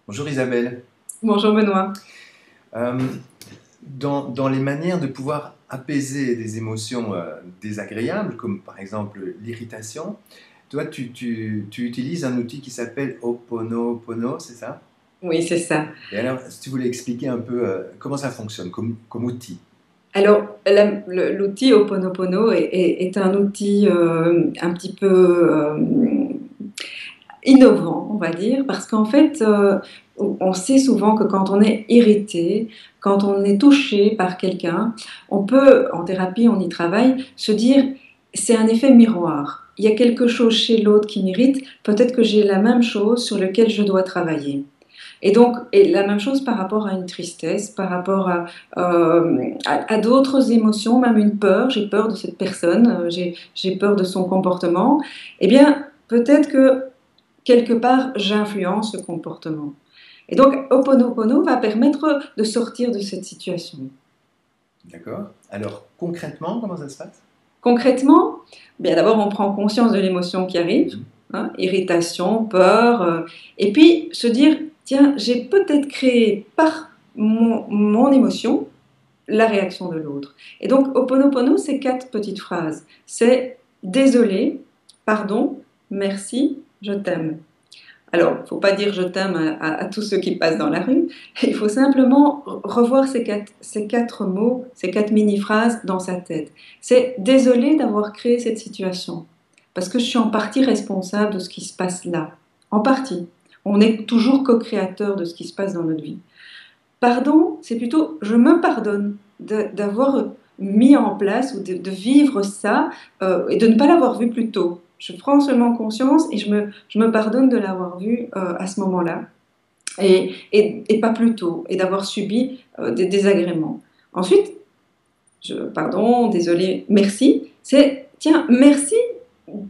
Bonjour Isabelle. Bonjour Benoît. Euh, dans les manières de pouvoir apaiser des émotions désagréables, comme par exemple l'irritation, toi tu utilises un outil qui s'appelle Ho'oponopono, c'est ça? Oui, c'est ça. Et alors, si tu voulais expliquer un peu comment ça fonctionne comme outil. Alors, l'outil Ho'oponopono est un outil un petit peu innovant, on va dire, parce qu'en fait, on sait souvent que quand on est irrité, quand on est touché par quelqu'un, on peut, en thérapie, on y travaille, se dire, c'est un effet miroir. Il y a quelque chose chez l'autre qui m'irrite, peut-être que j'ai la même chose sur laquelle je dois travailler. Et donc, et la même chose par rapport à une tristesse, par rapport à d'autres émotions, même une peur, j'ai peur de cette personne, j'ai peur de son comportement, eh bien, peut-être que quelque part, j'influence ce comportement. Et donc, Ho'oponopono va permettre de sortir de cette situation. D'accord? Alors, concrètement, comment ça se passe? Concrètement, bien d'abord, on prend conscience de l'émotion qui arrive, Mhm. hein, irritation, peur, et puis se dire, tiens, j'ai peut-être créé par mon émotion la réaction de l'autre. Et donc, Ho'oponopono, c'est quatre petites phrases. C'est désolé, pardon, merci, je t'aime. Alors, il ne faut pas dire je t'aime à tous ceux qui passent dans la rue. Il faut simplement revoir ces quatre mots, ces quatre mini-phrases dans sa tête. C'est désolé d'avoir créé cette situation, parce que je suis en partie responsable de ce qui se passe là. En partie. On est toujours co-créateur de ce qui se passe dans notre vie. Pardon, c'est plutôt je me pardonne d'avoir mis en place ou de vivre ça et de ne pas l'avoir vu plus tôt. Je prends seulement conscience et je me pardonne de l'avoir vu à ce moment-là et pas plus tôt et d'avoir subi des désagréments. Ensuite, pardon, désolé, merci, c'est tiens, merci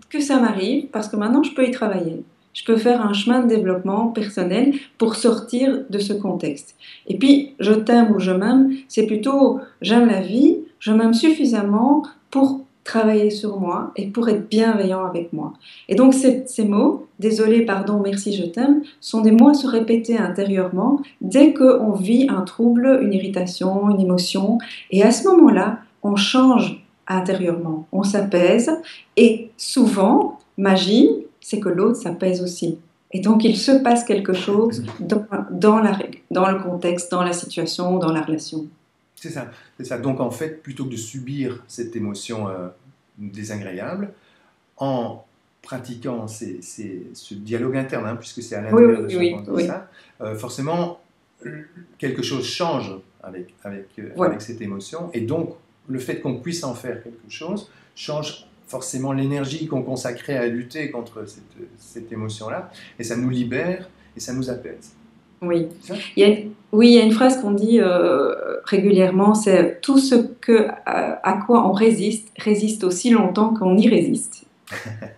que ça m'arrive parce que maintenant je peux y travailler. Je peux faire un chemin de développement personnel pour sortir de ce contexte. Et puis, je t'aime ou je m'aime, c'est plutôt j'aime la vie, je m'aime suffisamment pour travailler sur moi et pour être bienveillant avec moi. Et donc, ces mots, désolé, pardon, merci, je t'aime, sont des mots à se répéter intérieurement dès qu'on vit un trouble, une irritation, une émotion. Et à ce moment-là, on change intérieurement, on s'apaise et souvent, magie, c'est que l'autre s'apaise aussi. Et donc, il se passe quelque chose dans le contexte, dans la situation, dans la relation. C'est ça, c'est ça. Donc en fait, plutôt que de subir cette émotion désagréable, en pratiquant ce dialogue interne, hein, puisque c'est à Oui, l'intérieur de oui, soi qu'on oui, dit oui. ça, forcément, quelque chose change avec Voilà. cette émotion. Et donc, le fait qu'on puisse en faire quelque chose change forcément l'énergie qu'on consacrait à lutter contre cette émotion-là. Et ça nous libère et ça nous apaise. Oui. C'est ça? Oui, il y a une phrase qu'on dit régulièrement, c'est tout ce à quoi on résiste résiste aussi longtemps qu'on y résiste.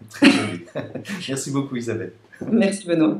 Très joli. Merci beaucoup Isabelle. Merci Benoît.